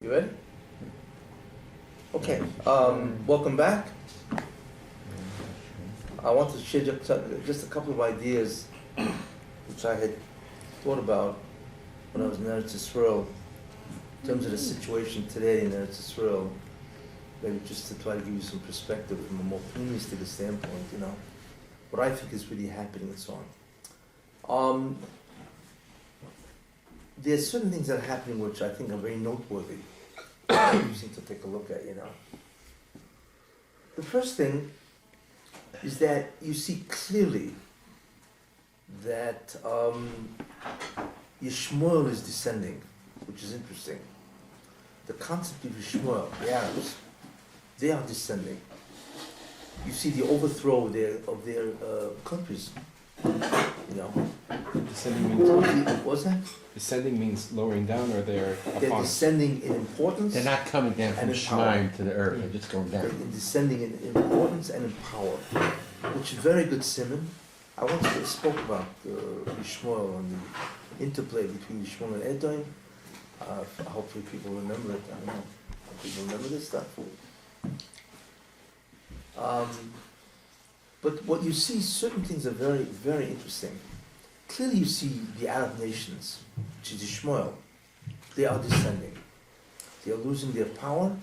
You ready? Okay, welcome back. I want to share just a couple of ideas which I had thought about when I was in Eretz Yisroel, in terms of the situation today in Eretz Yisroel, maybe just to try to give you some perspective from a more optimistic standpoint, what I think is really happening and so on. There's certain things that are happening which I think are very noteworthy. Interesting to take a look at, The first thing is that you see clearly that Ishmael is descending, which is interesting. The concept of Ishmael, the Arabs, they are descending. You see the overthrow of their countries. Descending means What's that? descending means lowering down, or they're descending in importance. They're not coming down from Shemayim to the earth, they're just going They're down. descending in importance and in power, which is very good simon. I once spoke about Ishmael and the interplay between Ishmael and Edom. Hopefully people remember it. I don't know. People remember this stuff. But what you see, certain things are very, very interesting. Clearly you see the Arab nations, which is Ishmael, they are descending. They are losing their power,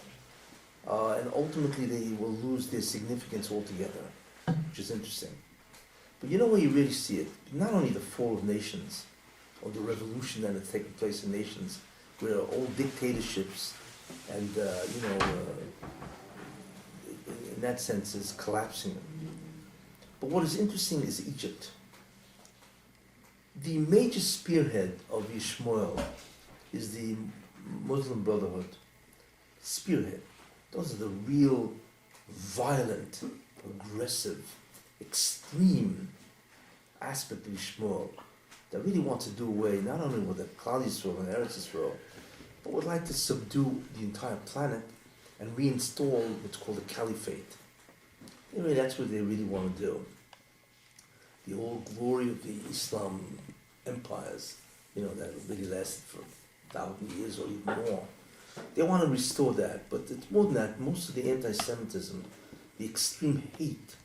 and ultimately they will lose their significance altogether, which is interesting. But you know where you really see it? Not only the fall of nations, or the revolution that has taken place in nations, where all dictatorships and, in that sense is collapsing. But what is interesting is Egypt. The major spearhead of Ishmael is the Muslim Brotherhood. Spearhead. Those are the real violent, aggressive, extreme aspect of Ishmael that really wants to do away not only with the Klal Yisroel and Eretz Yisroel, but would like to subdue the entire planet and reinstall what's called a caliphate. Anyway, that's what they really want to do. The old glory of the Islam empires, that really lasted for 1,000 years or even more. They want to restore that, but it's more than that. Most of the anti-Semitism, the extreme hate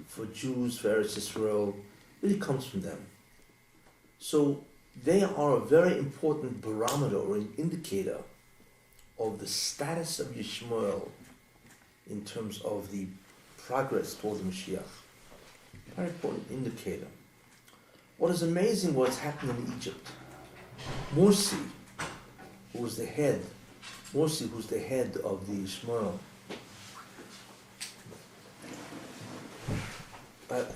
for Jews, for Eretz Yisroel, really comes from them. So they are a very important barometer or an indicator of the status of Ishmael in terms of the progress toward the Mashiach. Very important indicator. What is amazing what's happening in Egypt. Morsi, who's the head of the Ishmael,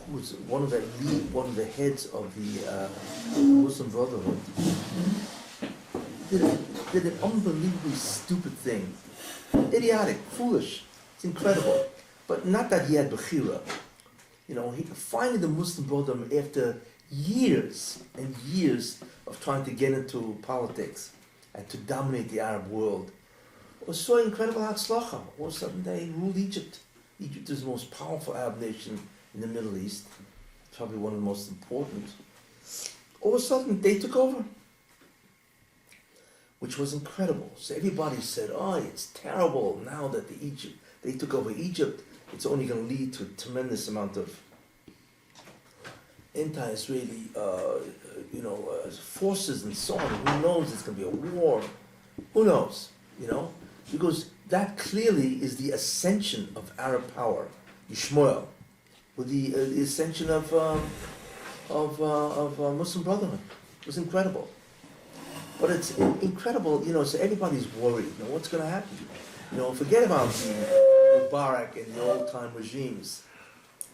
who's one of the heads of the Muslim Brotherhood, did an unbelievably stupid thing. Idiotic, foolish, it's incredible. But not that he had Bechira. He finally the Muslim Brotherhood, after years and years of trying to get into politics and to dominate the Arab world, was so incredible Hatzlacha. All of a sudden they ruled Egypt. Egypt is the most powerful Arab nation in the Middle East, probably one of the most important. All of a sudden they took over, which was incredible. So everybody said, it's terrible now that they took over Egypt. It's only going to lead to a tremendous amount of anti-Israeli, forces and so on. Who knows? It's going to be a war. Who knows? Because that clearly is the ascension of Arab power, Ishmael, with the ascension of Muslim Brotherhood. It was incredible. But it's incredible, so everybody's worried. What's going to happen? Forget about the Mubarak and the old-time regimes.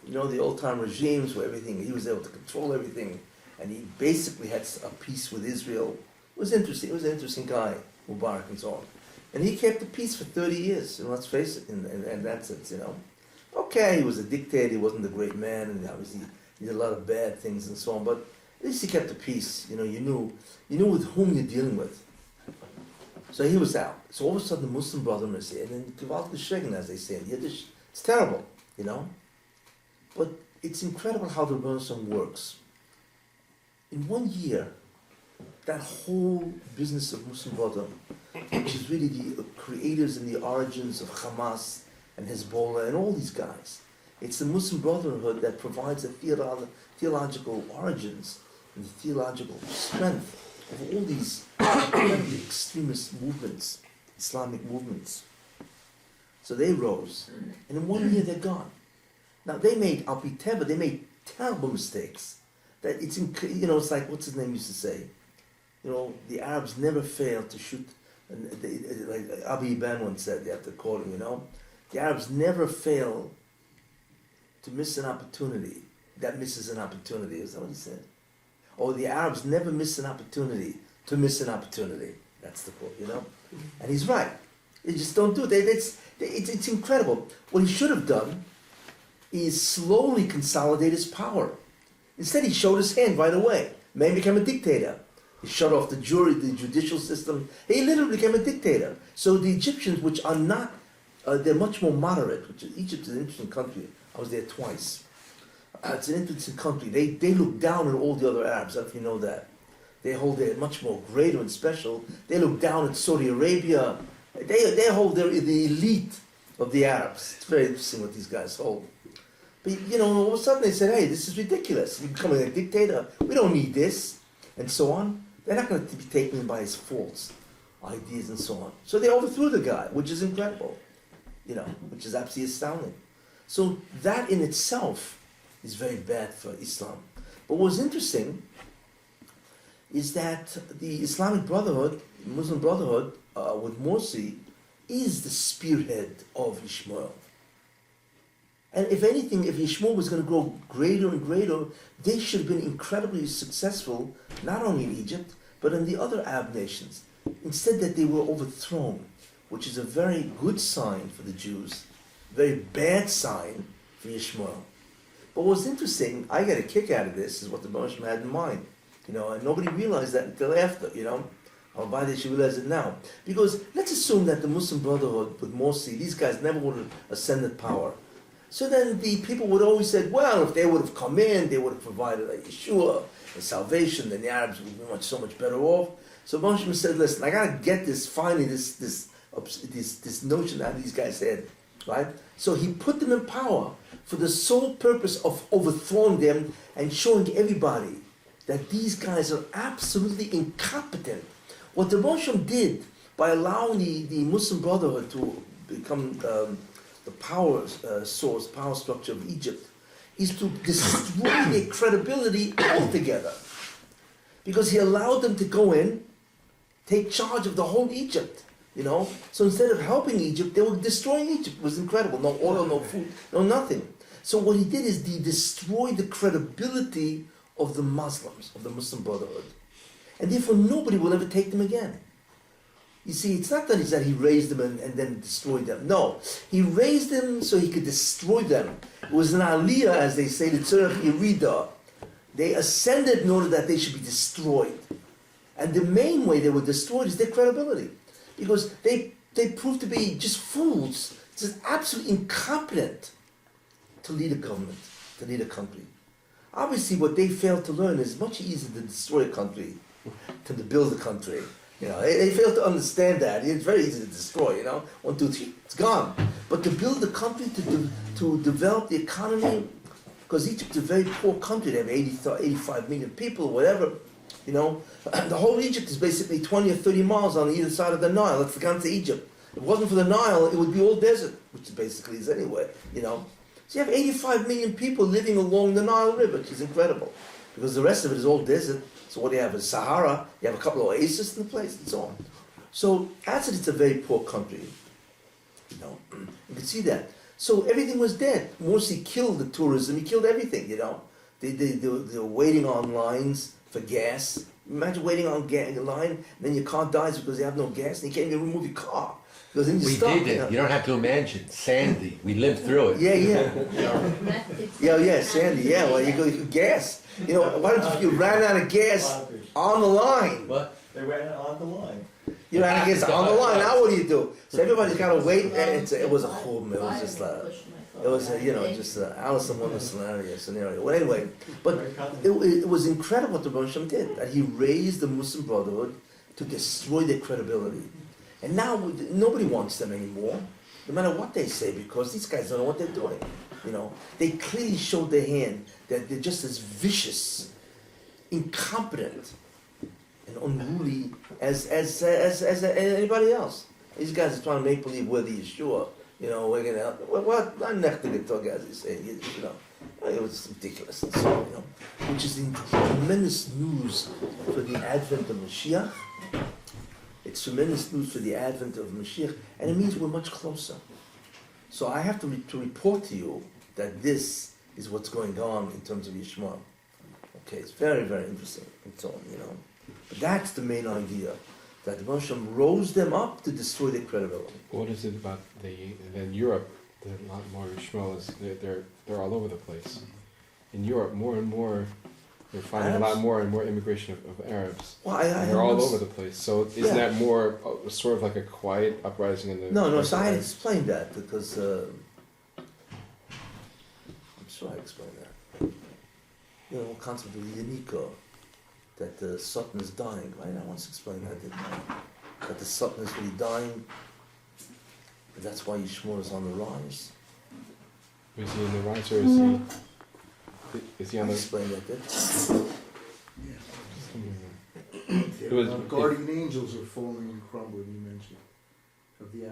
The old-time regimes where he was able to control everything, and he basically had a peace with Israel. It was interesting. He was an interesting guy, Mubarak and so on. And he kept the peace for 30 years, let's face it, in that sense, Okay, he was a dictator, he wasn't a great man, and obviously he did a lot of bad things and so on, but at least he kept the peace. You knew with whom you're dealing with. So he was out. So all of a sudden the Muslim Brotherhood is here, and then Geopolitical shaken, as they say in Yiddish. It's terrible, But it's incredible how the Renaissance works. In 1 year, that whole business of Muslim Brotherhood which is really the creators and the origins of Hamas and Hezbollah and all these guys. It's the Muslim Brotherhood that provides the theological origins and the theological strength of all these extremist movements, Islamic movements. So they rose, and in 1 year they're gone. Now they made they made terrible mistakes. That it's it's like what's his name used to say, the Arabs never fail to shoot. And like Abi Ben once said, they have to quote him. The Arabs never fail to miss an opportunity that misses an opportunity. Is that what he said? Or the Arabs never miss an opportunity to miss an opportunity. That's the quote, And he's right. They just don't do it. It's incredible. What he should have done is slowly consolidate his power. Instead, he showed his hand right away. Man became a dictator. He shut off the jury, the judicial system. He literally became a dictator. So the Egyptians, which are not, they're much more moderate. Egypt is an interesting country. I was there twice. It's an interesting country. They look down at all the other Arabs. I don't know if you know that. They hold it much more greater and special. They look down at Saudi Arabia. They hold the elite of the Arabs. It's very interesting what these guys hold. But all of a sudden they said, hey, this is ridiculous. You're becoming a dictator. We don't need this. And so on. They're not going to be taken by his false ideas and so on. So they overthrew the guy, which is incredible. Which is absolutely astounding. So that in itself is very bad for Islam. But what's interesting is that the Islamic Brotherhood, Muslim Brotherhood, with Morsi, is the spearhead of Ishmael. And if anything, if Ishmael was going to grow greater and greater, they should have been incredibly successful, not only in Egypt, but in the other Arab nations. Instead that they were overthrown, which is a very good sign for the Jews, very bad sign for Ishmael. But what's interesting, I get a kick out of this, is what the Morsi had in mind. And nobody realized that until after, Why they should realize it now. Because let's assume that the Muslim Brotherhood with Morsi, these guys never would have ascended power. So then the people would always say, well, if they would have come in, they would have provided a shiur, a salvation, then the Arabs would be so much better off. So Moshe said, listen, I got to get this notion out of these guys' head, right? So he put them in power for the sole purpose of overthrowing them and showing everybody that these guys are absolutely incompetent. What the Moshe did by allowing the Muslim Brotherhood to become the power source, power structure of Egypt, is to destroy their credibility altogether. Because he allowed them to go in, take charge of the whole Egypt, So instead of helping Egypt, they were destroying Egypt. It was incredible. No oil, no food, no nothing. So what he did is he destroyed the credibility of the Muslims, of the Muslim Brotherhood. And therefore nobody will ever take them again. You see, it's not that he raised them and then destroyed them. No, he raised them so he could destroy them. It was an aliyah, as they say, the tzorech yerida. They ascended in order that they should be destroyed. And the main way they were destroyed is their credibility. Because they proved to be just fools, just absolutely incompetent to lead a government, to lead a country. Obviously, what they failed to learn is much easier to destroy a country than to build a country. They failed to understand that. It's very easy to destroy, 1, 2, 3, it's gone. But to build a country, to develop the economy, because Egypt is a very poor country, they have 85 million people, whatever, the whole Egypt is basically 20 or 30 miles on either side of the Nile. That's the country of Egypt. If it wasn't for the Nile, it would be all desert, which it basically is anyway, So you have 85 million people living along the Nile River, which is incredible, because the rest of it is all desert. So what do you have? Is Sahara. You have a couple of oases in the place, and so on. So as it's a very poor country, you can see that. So everything was dead. Morsi killed the tourism. He killed everything. They were waiting on lines for gas. Imagine waiting on line, and then your car dies because they have no gas, and you can't even remove your car. Because then you stop. We did it. You don't have to imagine. Sandy. We lived through it. Yeah, Sandy. Yeah, well, you go gas. Why don't you ran out of gas on the line? What? They ran on the line. You ran out of gas on the line. Now what do you do? So everybody's got to wait. And it was a chum. It was just just Alice in Wonderland scenario. Well, anyway, but it was incredible what the Moshe did. That he raised the Muslim Brotherhood to destroy their credibility. And now nobody wants them anymore, no matter what they say, because these guys don't know what they're doing. You know, they clearly showed their hand that they're just as vicious, incompetent, and unruly as anybody else. These guys are trying to make believe we're the Yeshua. You know, we're gonna what? I'm not the talk, as they say. You know, it was ridiculous. And so, you know, which is tremendous news for the advent of Mashiach. It's tremendous news for the advent of Mashiach, and it means we're much closer. So I have to report to you that this is what's going on in terms of Ishmael. Okay, it's very, very interesting and so on, you know. But that's the main idea, that the Moshe rose them up to destroy their credibility. What is it about in Europe? A lot more Ishmael is they're all over the place. In Europe, more and more, they're finding Arabs? A lot more and more immigration of Arabs. Well, and they're all over the place. So isn't that more sort of like a quiet uprising in the? No. So I explained that because I'm sure I explained that. You know, the concept of Yanika, that the Satan is dying, right? I once explained that, didn't I? That the Satan is really dying. But that's why Ishmael is on the rise. Is he on the rise, or is he on the? I explained that, didn't I? Guardian angels are falling and crumbling, you mentioned.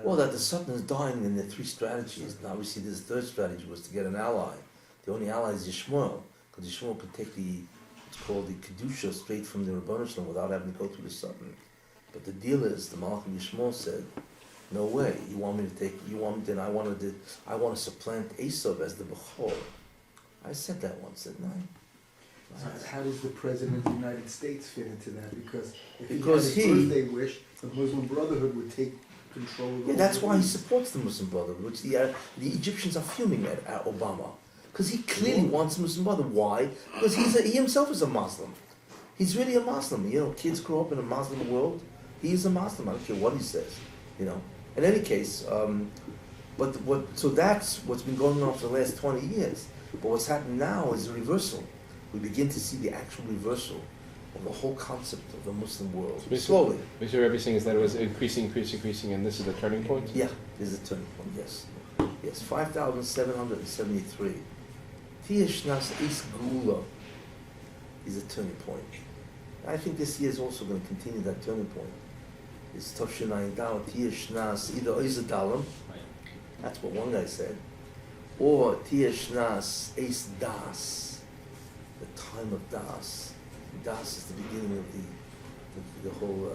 Well, that the Satan is dying in the three strategies. And obviously, this third strategy was to get an ally. The only ally is Ishmael, because Ishmael could take what's called the Kedusha straight from the Rebbeinu Shalom without having to go through the Satan. But the deal is, the Malach of Ishmael said, no way, you want me to take, then I want to supplant Esav as the Bechor. I said that once, didn't I? So how does the President of the United States fit into that? Because if he had his birthday wish, the Muslim Brotherhood would take control of that's why he supports the Muslim Brotherhood, which the Egyptians are fuming at Obama. Because he clearly wants Muslim Brotherhood. Why? Because he himself is a Muslim. He's really a Muslim. You know, kids grow up in a Muslim world. He is a Muslim. I don't care what he says. You know. In any case, so that's what's been going on for the last 20 years. But what's happening now is a reversal. We begin to see the actual reversal of the whole concept of the Muslim world. So slowly. Basically, everything is that it was increasing, and this is the turning point? Yeah, this is the turning point, yes. Yes, 5,773. Tiyashnas Is Gula is a turning point. I think this year is also going to continue that turning point. It's Toshinai Dal, Tiyashnas, either Izadalam, that's what one guy said, or Tiyashnas Is Das, the time of Das. Das is the beginning of the whole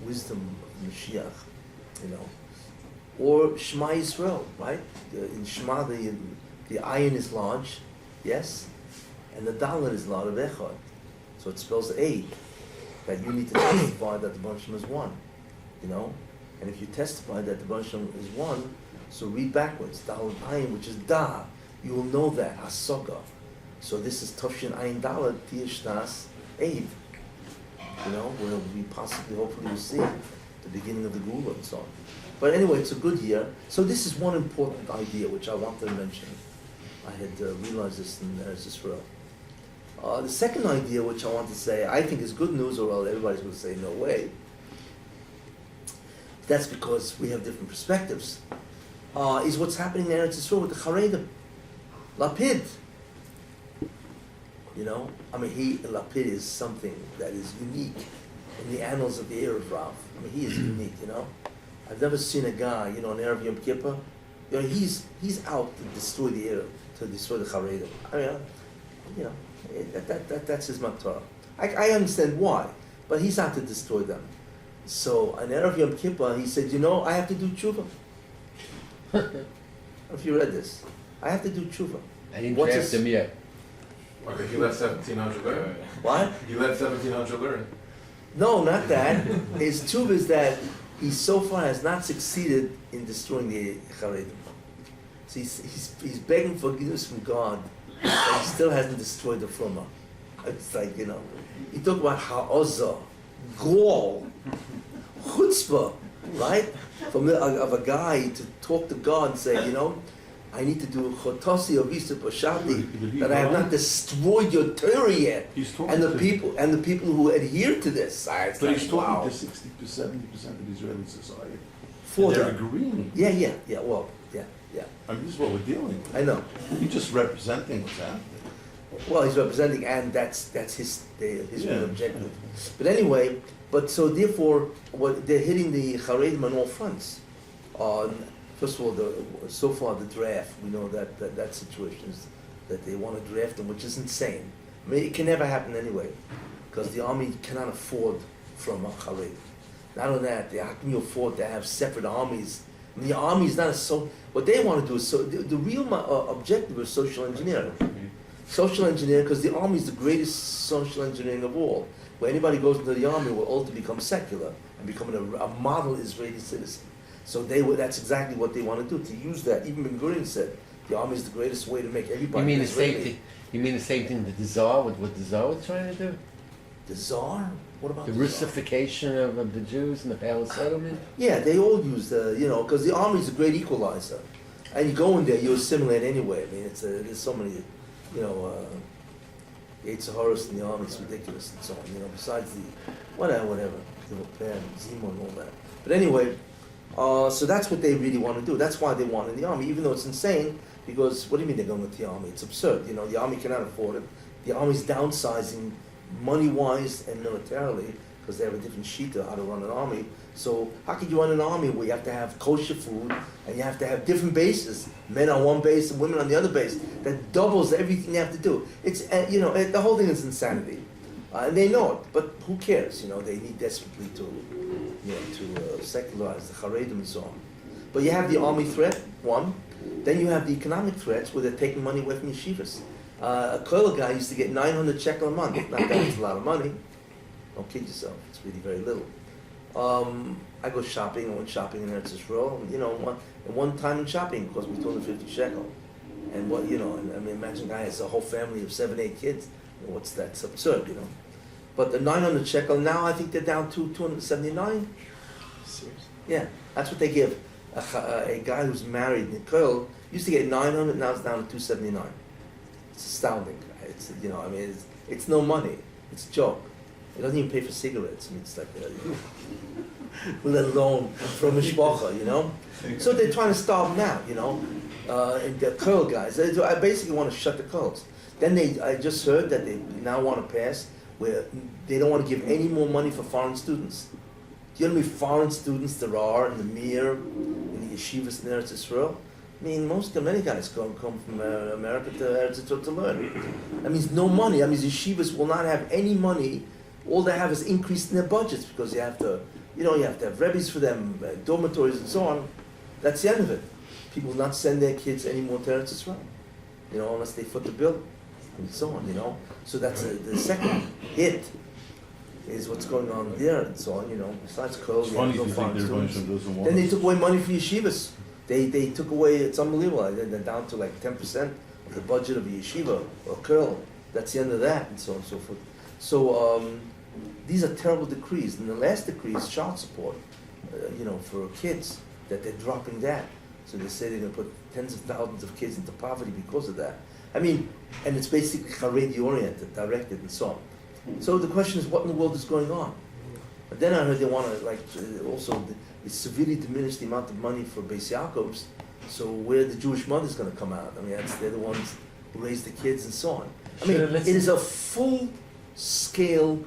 wisdom of Mashiach, you know. Or Shema Yisrael, right? In Shema, the ayin is large, yes, and the dalet is large of echad. So it spells aid, that you need to testify that the Baruch Shem is one, you know. And if you testify that the Baruch Shem is one, so read backwards, dalet ayin, which is da, you will know that, hasoga. So this is Toshin ayin dalet, tiyashnas aid, you know, where we possibly, hopefully, will see the beginning of the Gula and so on. But anyway, it's a good year. So this is one important idea which I wanted to mention. I had realized this in Eretz Yisroel. The second idea which I want to say, I think is good news, or everybody's going to say no way. That's because we have different perspectives. Is what's happening in Eretz Yisroel with the Haredi. Lapid. You know, I mean, Lapid is something that is unique in the annals of the Erev Rav. I mean, he is unique, you know. I've never seen a guy, you know, on Erev Yom Kippur, you know, he's out to destroy the Erev, to destroy the Haredi. I mean, you know, that's his matzah. I understand why, but he's out to destroy them. So on Erev Yom Kippur, he said, you know, I have to do tshuva. I don't know if you read this. I have to do tshuva. I didn't draft him yet. Okay, he left 1,700 learn. What? He left 1,700 learn. No, not that. His tshuva is that he so far has not succeeded in destroying the Haredi. So he's begging forgiveness from God, but he still hasn't destroyed the Fruma. It's like, you know, he talked about ha'ozah, gall, chutzpah, right? Of a guy to talk to God and say, you know, I need to do chotosi ovisa pashati, that I have But not destroyed your Torah yet. he's talking And the to, people who adhere to this, it's but like, he's talking wow, to 60 to 70% of Israeli society. for They're them. agreeing. Yeah, well, yeah. I mean, this is what we're dealing with. I know. He's just representing what's happening. Well, he's representing, and that's his Yeah. real objective. But anyway, so therefore, they're hitting the Haredim on all fronts. First of all, so far the draft, we know that situation is that they want to draft them, which is insane. I mean, it can never happen anyway, because the army cannot afford from a Haredi. Not only that, how can you afford to have separate armies? I mean, the army is not what they want to do is the real objective is social engineering. Social engineering, because the army is the greatest social engineering of all. Where anybody goes into the army will ultimately become secular and become a model Israeli citizen. So that's exactly what they want to do, to use that. Even Ben Gurion said, the army is the greatest way to make everybody You mean the Israeli. same thing? You mean the same thing that the Tsar, what the Tsar was trying to do? The Tsar? What about The the Tsar? Russification of the Jews in the Palace settlement? Yeah, they all use because the army is a great equalizer. And you go in there, you assimilate anyway. I mean, there's so many, Yates Horus in the army, it's ridiculous and so on, besides the, whatever, Zemo and all that. But anyway, so that's what they really want to do. That's why they want in the army, even though it's insane, because what do you mean they're going with the army? It's absurd. The army cannot afford it. The army's downsizing money-wise and militarily, because they have a different shita how to run an army. So how could you run an army where you have to have kosher food and you have to have different bases, men on one base and women on the other base? That doubles everything you have to do. It's the whole thing is insanity, and they know it. But who cares? They need desperately to secularize the Haredim and so on. But you have the army threat, one. Then you have the economic threats where they're taking money away from yeshivas. A kollel guy used to get 900 shekel a month. Not that it's a lot of money. Don't kid yourself. It's really very little. I go shopping. I went shopping in Eretz Yisroel. One time in shopping it cost me 250 shekel. And imagine a guy has a whole family of 7, 8 kids. What's that? It's absurd, But the 900 shekel now, I think they're down to 279. Seriously? Yeah, that's what they give. A guy who's married in Köln used to get 900, now it's down to 279. It's astounding. It's no money. It's a joke. It doesn't even pay for cigarettes. It's like, let alone for a mishpacha, So they're trying to starve them out, and the Köln guys. I basically want to shut the Kölns. Then I just heard that they now want to pass where they don't want to give any more money for foreign students. Do you know how many foreign students there are in the Mir, in the yeshivas in Eretz Yisroel? I mean, many guys come from America to Eretz Yisroel to learn. That means no money. That means yeshivas will not have any money. All they have is increase in their budgets because you have to have rebbes for them, dormitories and so on. That's the end of it. People will not send their kids anymore to Eretz Yisroel, unless they foot the bill and so on, So that's the second hit. Is what's going on there and so on, besides Köln, It's funny no if you think foreign the students. Rebbeinu doesn't want Then they us. took away money for yeshivas. They took away, it's unbelievable, they're down to like 10% of the budget of a yeshiva or Köln. That's the end of that and so on and so forth. So these are terrible decrees. And the last decree is child support, for kids, that they're dropping that. So they say they're going to put tens of thousands of kids into poverty because of that. I mean, and it's basically Haredi oriented, directed and so on. So the question is, what in the world is going on? But then I heard they want to also severely diminish the amount of money for Beis Yaakovs. So where the Jewish mother's going to come out? I mean, they're the ones who raise the kids and so on. I mean, it is a full-scale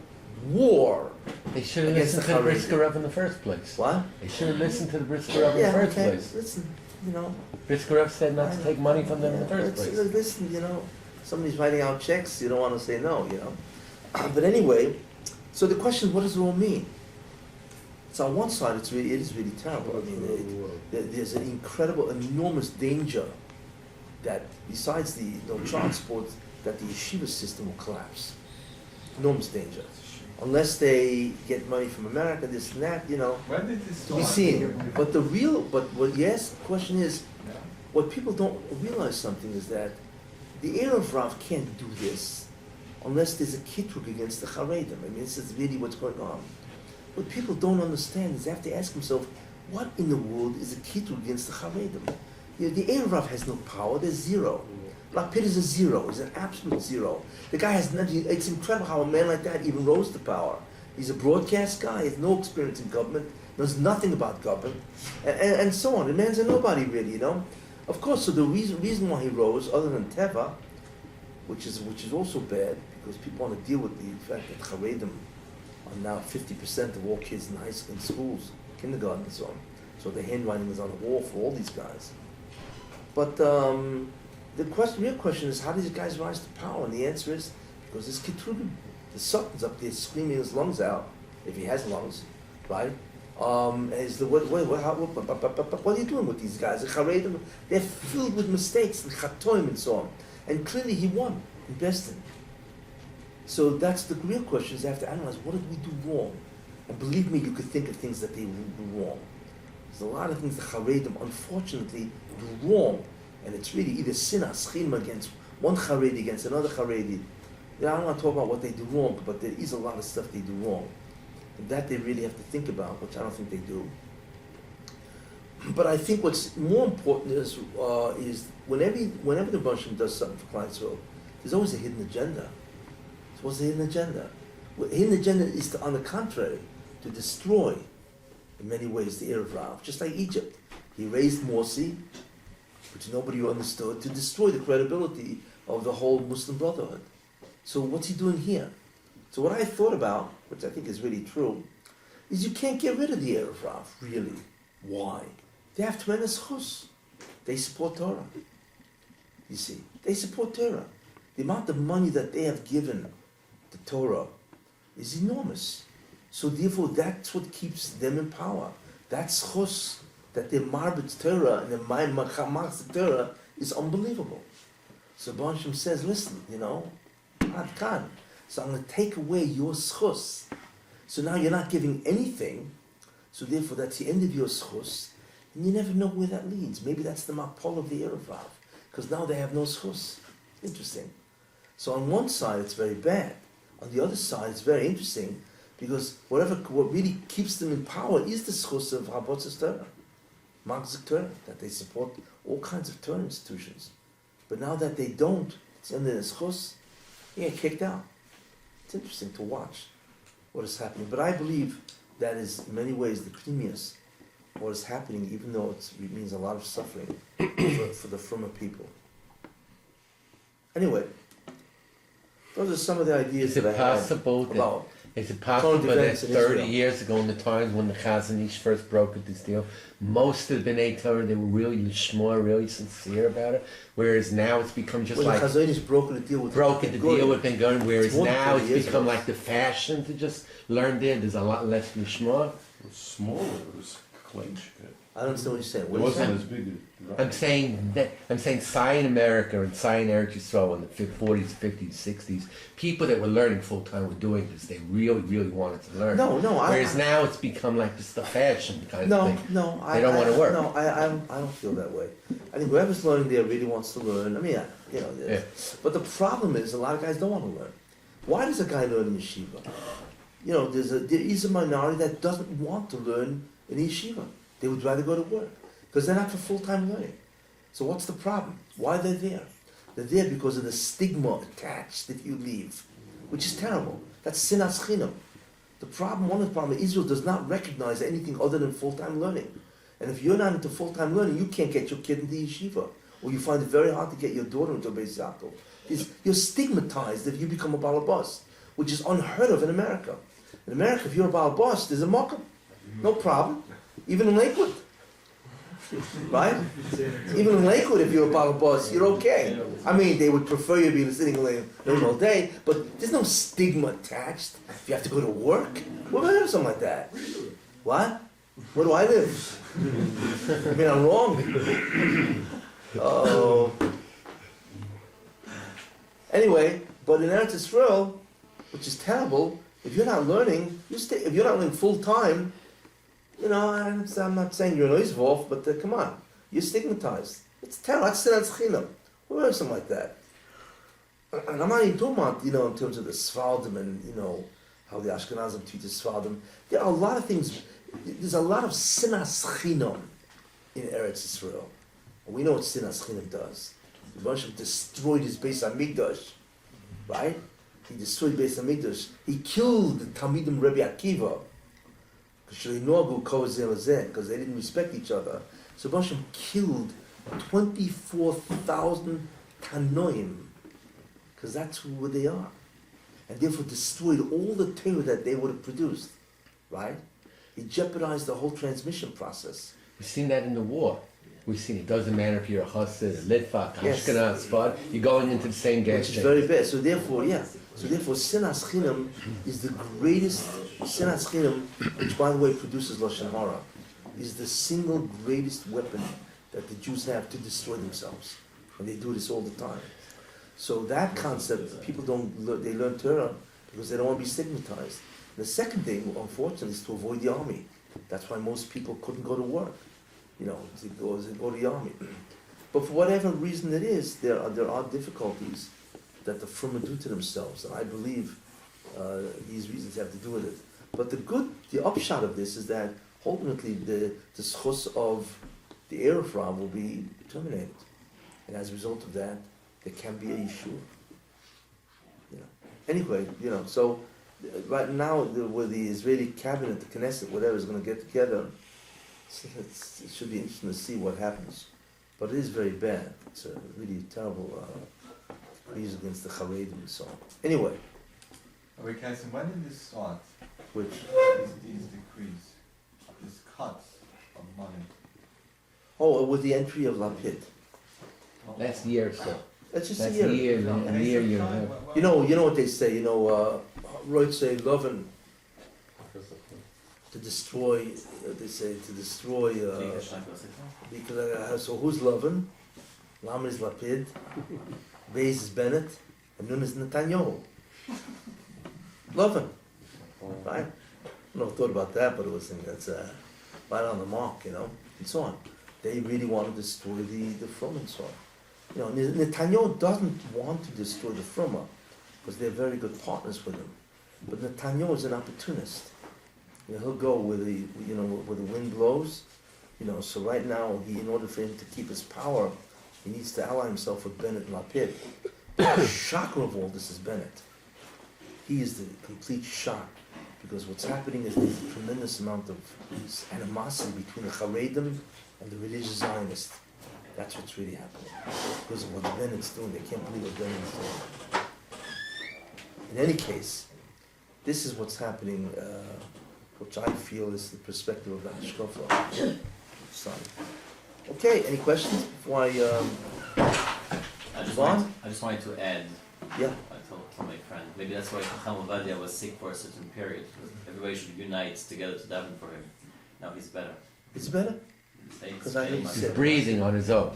war. They should have against listened to the Brisker Rebbe in the first place. What? They should have listened to the Brisker Rebbe in the first place. Listen, Brisker Rebbe said not to take money from them in the first place. Listen, somebody's writing out checks. You don't want to say no, But anyway, so the question is, what does it all mean? So on one side, it is really terrible. I mean, there's an incredible, enormous danger that besides the child support, that the yeshiva system will collapse. Enormous danger. Unless they get money from America, this and that, When did this to be start? seen. But the question is, what people don't realize something is that the Erev Rav can't do this unless there's a kitrug against the Haredim. I mean, this is really what's going on. What people don't understand is they have to ask themselves, what in the world is a kitrug against the Haredim? The Erev has no power, there's zero. Lapid is a zero, he's an absolute zero. The guy has nothing, it's incredible how a man like that even rose to power. He's a broadcast guy, he has no experience in government, knows nothing about government, and so on. The man's a nobody really, you know. Of course, so the reason why he rose, other than Teva, which is also bad, because people want to deal with the fact that Haredim are now 50% of all kids in high school, in schools, kindergarten and so on. So the handwriting is on the wall for all these guys. But the real question is, how do these guys rise to power? And the answer is, because this Keturim, the Sultan's up there screaming his lungs out, if he has lungs, right? Is the what are you doing with these guys? The Haredim, they're filled with mistakes and chatoim and so on. And clearly he won in Bestin. So that's the real question, is they have to analyze, what did we do wrong? And believe me, you could think of things that they do wrong. There's a lot of things the Haredim, unfortunately, do wrong. And it's really either sinas, chinim against one Haredi against another Haredi. I don't want to talk about what they do wrong, but there is a lot of stuff they do wrong. And that they really have to think about, which I don't think they do. But I think what's more important is whenever the Russian does something for Klal Yisrael, there's always a hidden agenda. So what's the hidden agenda? Well, the hidden agenda is, on the contrary, to destroy, in many ways, the Erev Rav. Just like Egypt. He raised Morsi, which nobody understood, to destroy the credibility of the whole Muslim Brotherhood. So what's he doing here? So what I thought about, which I think is really true, is you can't get rid of the Erev Rav, really. Why? They have tremendous chus. They support Torah. You see, they support Torah. The amount of money that they have given to Torah is enormous. So therefore, that's what keeps them in power. That's chus, that their marbet Torah and their machmas Torah is unbelievable. So Baruch Hashem says, listen, Ad Kan. So I'm going to take away your schus. So now you're not giving anything. So therefore, that's the end of your schus. And you never know where that leads. Maybe that's the mapol of the Erev Rav. Because now they have no schus. Interesting. So on one side, it's very bad. On the other side, it's very interesting. Because what really keeps them in power is the schus of Rabotzes Torah. Magzik Torah. That they support all kinds of Torah institutions. But now that they don't, it's under the schus, they get kicked out. It's interesting to watch what is happening. But I believe that is, in many ways, the premius, what is happening, even though it means a lot of suffering for the Fruma people. Anyway, those are some of the ideas that I had about. Is it possible that 30 years ago, in the times when the Chazon Ish first brokered this deal, most of the B'nai Torah, they were really lishma, really sincere about it, whereas now it's become just like... the Chazon Ish broke the deal with Ben Gurion, whereas now it's become like the fashion to just learn there. There's a lot less lishma. It was smaller, it was clean shit. I don't understand what you're saying. It wasn't as big. I'm saying Sai in America and Sai in Eretz Yisroel in the 40s, 50s, 60s, people that were learning full time were doing this. They really, really wanted to learn. Whereas now it's become like just a fashion kind of thing. They don't want to work. No, I don't feel that way. I think whoever's learning there really wants to learn. I mean, But the problem is a lot of guys don't want to learn. Why does a guy learn in yeshiva? There is a minority that doesn't want to learn in yeshiva. They would rather go to work because they're not for full-time learning. So what's the problem? Why are they there? They're there because of the stigma attached if you leave, which is terrible. That's sinas chinam. One of the problems, Israel does not recognize anything other than full-time learning. And if you're not into full-time learning, you can't get your kid into yeshiva, or you find it very hard to get your daughter into a Beis Yaakov. You're stigmatized if you become a balabas, which is unheard of in America. In America, if you're a balabas, there's a mokum. No problem. Even in Lakewood. Right? Even in Lakewood, if you're a balabas, you're okay. I mean, they would prefer you be sitting learning all day, but there's no stigma attached. If you have to go to work, what about something like that? What? Where do I live? I mean, I'm wrong. Oh. Anyway, but in Eretz Yisroel, which is terrible, if you're not learning, if you're not learning full time, I'm not saying you're an oizvov, but come on, you're stigmatized. It's terrible. That's chinam. Or something like that. And I'm not even talking about, in terms of the Sfardim and, how the Ashkenazim treat the Sfardim. There are a lot of things. There's a lot of sinas chinam in Eretz Yisroel. And we know what Sinas Chinam does. The Hashem destroyed his Beis HaMikdash, right? He destroyed Beis HaMikdash. He killed the Talmidim Rebbe Akiva because they didn't respect each other. So Hashem killed 24,000 Tanoim, because that's who they are. And therefore destroyed all the Torah that they would have produced, right? He jeopardized the whole transmission process. We've seen that in the war. We've seen it doesn't matter if you're a Chassid, a Litvak, Ashkenaz, Sfard, you're going into the same gas station. Which is very bad. So therefore, Sinas Chinam is the greatest, Sinas Chinam, which by the way produces Lashon Hara, is the single greatest weapon that the Jews have to destroy themselves. And they do this all the time. So that concept, people they learn Torah because they don't want to be stigmatized. The second thing, unfortunately, is to avoid the army. That's why most people couldn't go to work, to go to the army. But for whatever reason it is, there are difficulties that the Fruma do to themselves, and I believe these reasons have to do with it. But the upshot of this is that ultimately the schus of the Erev Rav will be terminated, and as a result of that, there can be a yeshua. Anyway, so right now with the Israeli cabinet, the Knesset, whatever, is going to get together, it should be interesting to see what happens. But it is very bad. It's a really terrible decrees against the Haredi and so on. Anyway. Wait, Kessin, when did this start? Which? These decrees, these cuts of money. Oh, with the entry of Lapid. Last year or so. That's just That's a year. A year, You know what they say, Roy say Lovin to destroy, because, so who's Lovin? Lam is Lapid, Beis is Bennett, and Nun is Netanyahu. Lovin. Right? I don't know if I thought about that, but it was that's right on the mark, and so on. They really want to destroy the Fruma and so on. Netanyahu doesn't want to destroy the Fruma because they're very good partners with him. But Netanyahu is an opportunist. He'll go where the wind blows. So right now, in order for him to keep his power, he needs to ally himself with Bennett and Lapid. The shocker of all this is Bennett. He is the complete shock, because what's happening is there's a tremendous amount of animosity between the Haredim and the religious Zionists. That's what's really happening. Because of what Bennett's doing, they can't believe what Bennett's doing. In any case, this is what's happening, which I feel is the perspective of the Hashkafa son. Okay, any questions before I just wanted to add. Yeah. I told my friend, maybe that's why Chacham Ovadia was sick for a certain period. Everybody should unite together to daven for him. Now he's better. It's better? He's breathing on his own,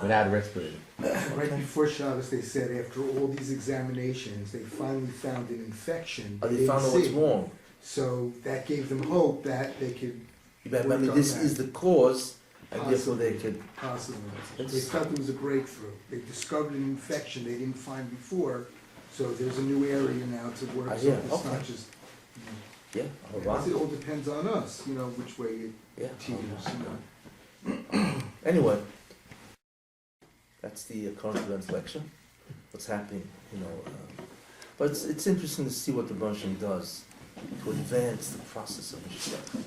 without a respirator. Right before Shabbos, they said after all these examinations, they finally found an infection. They found out what's wrong. So that gave them hope that they could. This is the cause, and therefore they could. Possibly. They felt it was a breakthrough. They discovered an infection they didn't find before, so there's a new area now to work. So it's not just. Yeah. It all depends on us, which way it teeters. Anyway, that's the current events lecture. What's happening, but it's interesting to see what the Brotherhood does to advance the process of Mashiach.